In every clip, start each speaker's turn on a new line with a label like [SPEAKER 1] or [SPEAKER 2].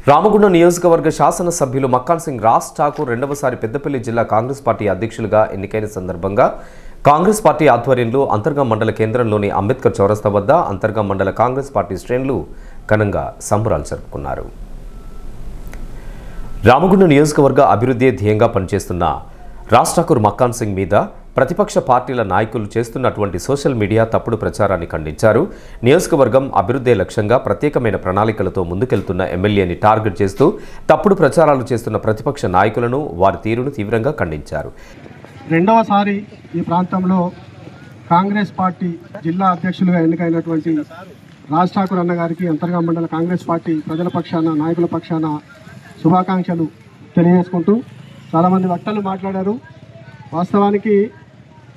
[SPEAKER 1] రామగుండం నియోజకవర్గ శాసన సభ్యులు మక్కాన్ సింగ్ రాజ్ ఠాకూర్ రెండవసారి పెద్దపల్లి జిల్లా కాంగ్రెస్ పార్టీ అధ్యక్షులుగా ఎన్నికైన సందర్భంగా కాంగ్రెస్ పార్టీ ఆధ్వర్యంలో అంతర్గా మండల కేంద్రంలోని అంబేద్కర్ చౌరస్తా వద్ద అంతర్గా మండల కాంగ్రెస్ పార్టీ శ్రేణులు ఘనంగా సంబరాలు జరుపుకున్నారు. రామగుండం నియోజకవర్గ అభివృద్ధి ధ్యేయంగా పనిచేస్తున్న రాజ్ ఠాకూర్ మక్కాన్ సింగ్ మీద ప్రతిపక్ష పార్టీల నాయకులు చేస్తున్నటువంటి సోషల్ మీడియా తప్పుడు ప్రచారాన్ని ఖండించారు. నియోజకవర్గం అభివృద్ధి లక్ష్యంగా ప్రత్యేకమైన ప్రణాళికలతో ముందుకెళ్తున్న ఎమ్మెల్యేని టార్గెట్ చేస్తూ తప్పుడు ప్రచారాలు చేస్తున్న ప్రతిపక్ష నాయకులను వారి తీరును తీవ్రంగా ఖండించారు.
[SPEAKER 2] రెండవసారి ఈ ప్రాంతంలో కాంగ్రెస్ పార్టీ జిల్లా అధ్యక్షులుగా ఎన్నికైనటువంటి రాజ్ ఠాకూర్ అన్న గారికి అంతర్గా మండల కాంగ్రెస్ పార్టీ ప్రజల పక్షాన నాయకుల పక్షాన శుభాకాంక్షలు తెలియజేసుకుంటూ చాలామంది వక్తలు మాట్లాడారు. వాస్తవానికి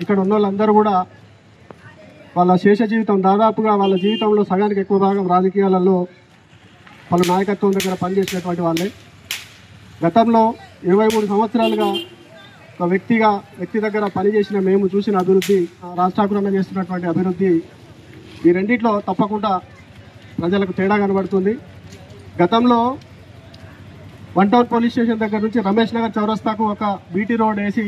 [SPEAKER 2] ఇక్కడ ఉన్న వాళ్ళందరూ కూడా వాళ్ళ శేష జీవితం దాదాపుగా వాళ్ళ జీవితంలో సగానికి ఎక్కువ భాగం రాజకీయాలలో వాళ్ళ నాయకత్వం దగ్గర పనిచేసినటువంటి వాళ్ళే. గతంలో 23 సంవత్సరాలుగా ఒక వ్యక్తి దగ్గర పనిచేసిన మేము చూసిన అభివృద్ధి, రాజ్ ఠాకూర్ అన్న చేస్తున్నటువంటి అభివృద్ధి, ఈ రెండిట్లో తప్పకుండా ప్రజలకు తేడా కనబడుతుంది. గతంలో 1 టౌన్ పోలీస్ స్టేషన్ దగ్గర నుంచి రమేష్ నగర్ చౌరస్తాకు ఒక బీటీ రోడ్ వేసి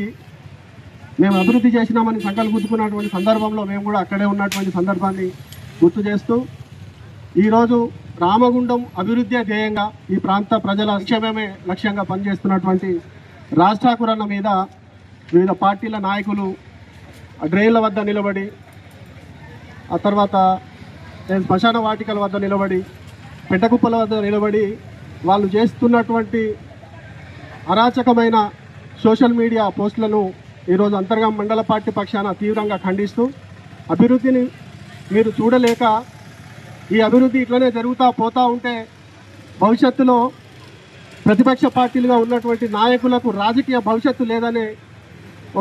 [SPEAKER 2] మేము అభివృద్ధి చేసినామని సంకల్పం గుర్తుకున్నటువంటి సందర్భంలో మేము కూడా అక్కడే ఉన్నటువంటి సందర్భాన్ని గుర్తు చేస్తూ ఈరోజు రామగుండం అభివృద్ధి ధ్యేయంగా ఈ ప్రాంత ప్రజల సంక్షేమమే లక్ష్యంగా పనిచేస్తున్నటువంటి రాజ్ ఠాకూర్ అన్న మీద వివిధ పార్టీల నాయకులు డ్రైన్ల వద్ద నిలబడి, ఆ తర్వాత శ్మశాన వాటికల వద్ద నిలబడి, పెంటకుప్పల వద్ద నిలబడి వాళ్ళు చేస్తున్నటువంటి అరాచకమైన సోషల్ మీడియా పోస్టులను ఈరోజు అంతర్గా మండల పార్టీ పక్షాన తీవ్రంగా ఖండిస్తూ అభివృద్ధిని మీరు చూడలేక ఈ అభివృద్ధి ఇట్లనే జరుగుతూ పోతూ ఉంటే భవిష్యత్తులో ప్రతిపక్ష పార్టీలుగా ఉన్నటువంటి నాయకులకు రాజకీయ భవిష్యత్తు లేదనే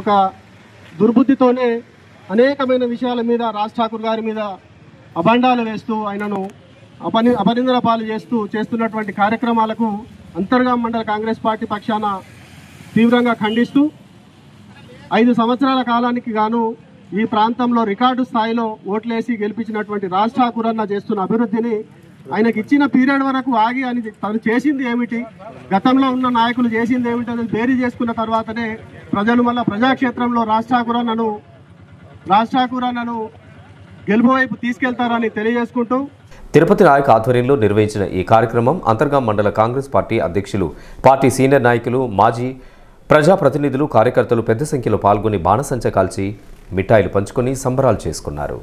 [SPEAKER 2] ఒక దుర్బుద్ధితోనే అనేకమైన విషయాల మీద రాజ్ ఠాకూర్ గారి మీద అభండాలు వేస్తూ ఆయనను అపనిందన పాలు చేస్తున్నటువంటి కార్యక్రమాలకు అంతర్గా మండల కాంగ్రెస్ పార్టీ పక్షాన తీవ్రంగా ఖండిస్తూ 5 సంవత్సరాల కాలానికి గాను ఈ ప్రాంతంలో రికార్డు స్థాయిలో ఓట్లేసి గెలిపించినటువంటి రాజ్ ఠాకూర్ అన్న చేస్తున్న అభివృద్ధిని ఆయనకి ఇచ్చిన పీరియడ్ వరకు ఆగి అని తను చేసింది ఏమిటి, గతంలో ఉన్న నాయకులు చేసింది ఏమిటి అనేది బేరీ చేసుకున్న తర్వాతనే ప్రజలు మళ్ళా ప్రజాక్షేత్రంలో రాజ్ ఠాకూర్ అన్నను గెలుపు వైపు తీసుకెళ్తారని తెలియజేసుకుంటూ
[SPEAKER 1] తిరుపతి నాయక్ ఆధ్వర్యంలో నిర్వహించిన ఈ కార్యక్రమం అంతర్గా మండల కాంగ్రెస్ పార్టీ అధ్యక్షులు, పార్టీ సీనియర్ నాయకులు, మాజీ ప్రజాప్రతినిధులు, కార్యకర్తలు పెద్ద సంఖ్యలో పాల్గొని బాణసంచ కాల్చి మిఠాయిలు పంచుకొని సంబరాలు చేసుకున్నారు.